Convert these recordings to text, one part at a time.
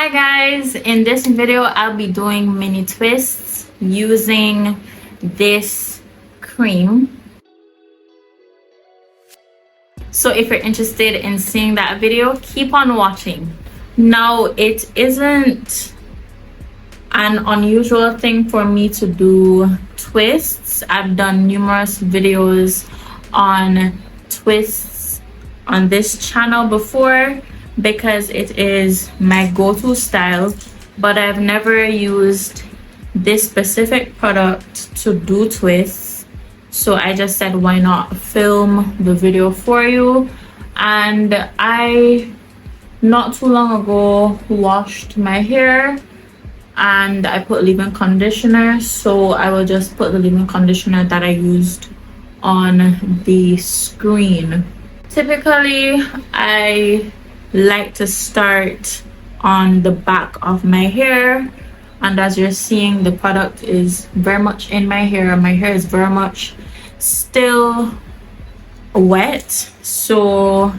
Hi guys, in this video I'll be doing mini twists using this cream. So if you're interested in seeing that video, keep on watching. Now, it isn't an unusual thing for me to do twists. I've done numerous videos on twists on this channel before because it is my go-to style, but I've never used this specific product to do twists. So I just said, why not film the video for you? And I not too long ago washed my hair and I put leave-in conditioner, so I will just put the leave-in conditioner that I used on the screen. Typically I like to start on the back of my hair, and as you're seeing, the product is very much in my hair. My hair is very much still wet, so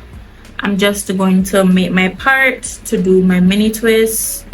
I'm just going to make my part to do my mini twists.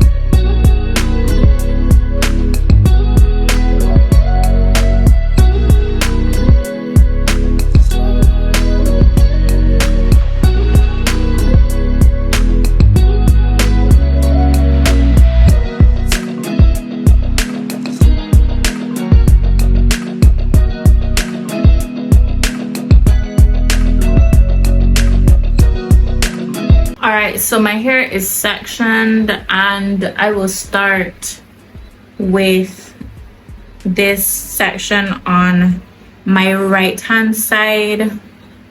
Alright, so my hair is sectioned and I will start with this section on my right hand side,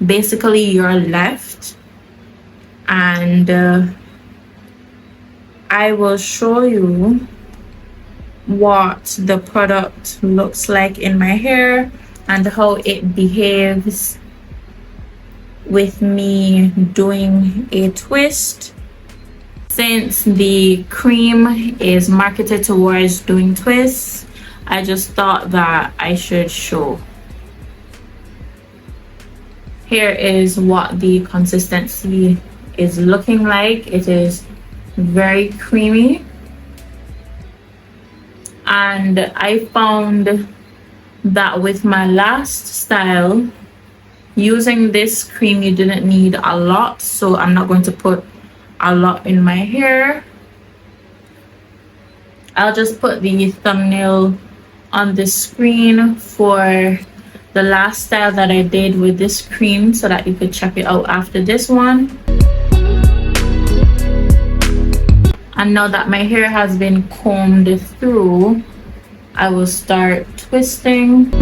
basically your left, and I will show you what the product looks like in my hair and how it behaves with me doing a twist. Since the cream is marketed towards doing twists, I just thought that I should show. Here is what the consistency is looking like. It is very creamy, and I found that with my last style, using this cream, you didn't need a lot, so I'm not going to put a lot in my hair. I'll just put the thumbnail on the screen for the last style that I did with this cream so that you could check it out after this one. And now that my hair has been combed through, I will start twisting.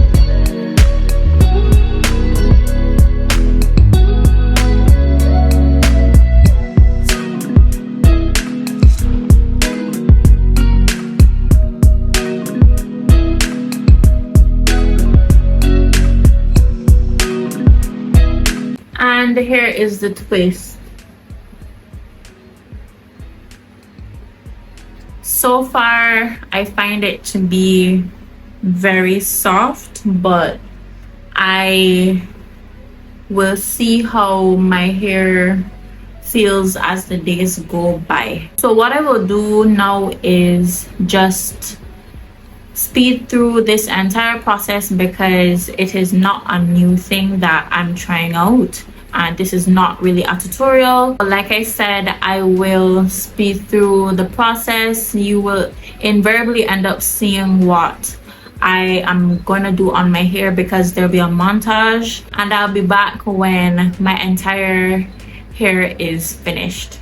And here is the twist. So far, I find it to be very soft, but I will see how my hair feels as the days go by. So what I will do now is just speed through this entire process because it is not a new thing that I'm trying out, and this is not really a tutorial. Like I said, I will speed through the process. You will invariably end up seeing what I am gonna do on my hair because there'll be a montage, and I'll be back when my entire hair is finished.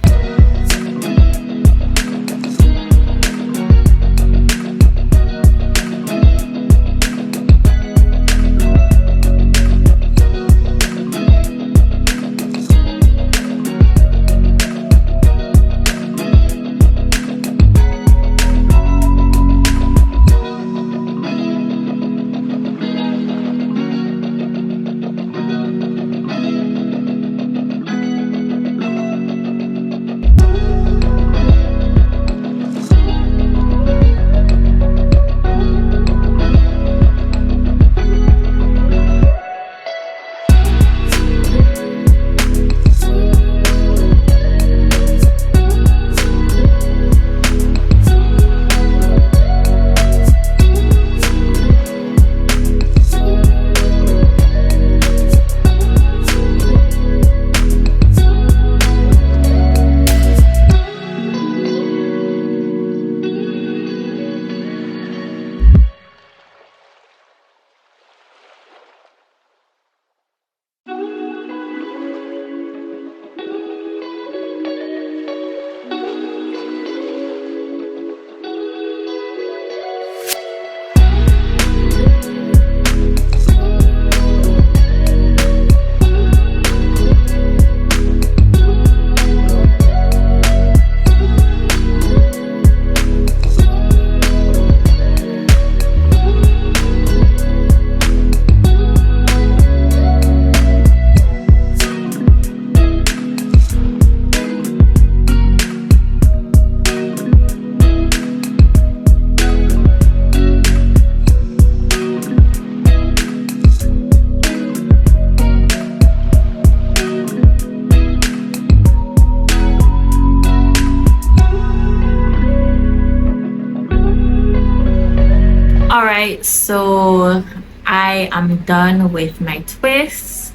right, so I am done with my twists,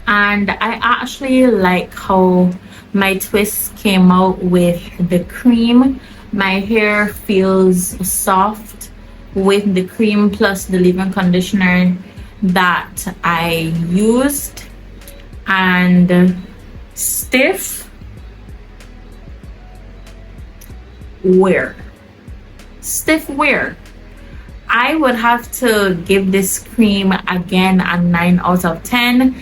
and I actually like how my twists came out with the cream. My hair feels soft with the cream plus the leave-in conditioner that I used, and stiff wear. Stiff wear. I would have to give this cream again a 9 out of 10.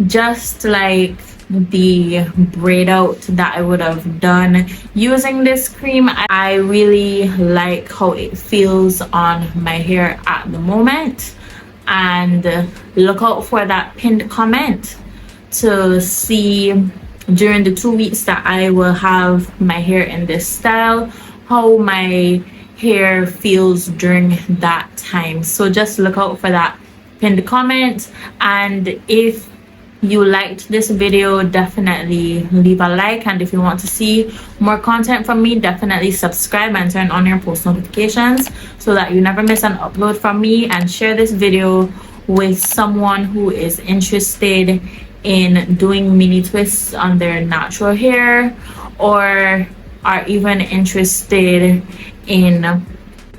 Just like the braid out that I would have done using this cream, I really like how it feels on my hair at the moment. And look out for that pinned comment to see during the 2 weeks that I will have my hair in this style, how my hair feels during that time. So just look out for that pinned comment, and if you liked this video, definitely leave a like, and if you want to see more content from me, definitely subscribe and turn on your post notifications so that you never miss an upload from me. And share this video with someone who is interested in doing mini twists on their natural hair, or are even interested in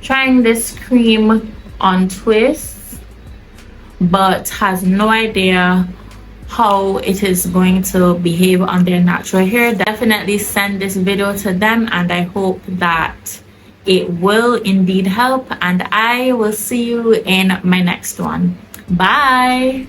trying this cream on twists but has no idea how it is going to behave on their natural hair. Definitely send this video to them, and I hope that it will indeed help, and I will see you in my next one. Bye.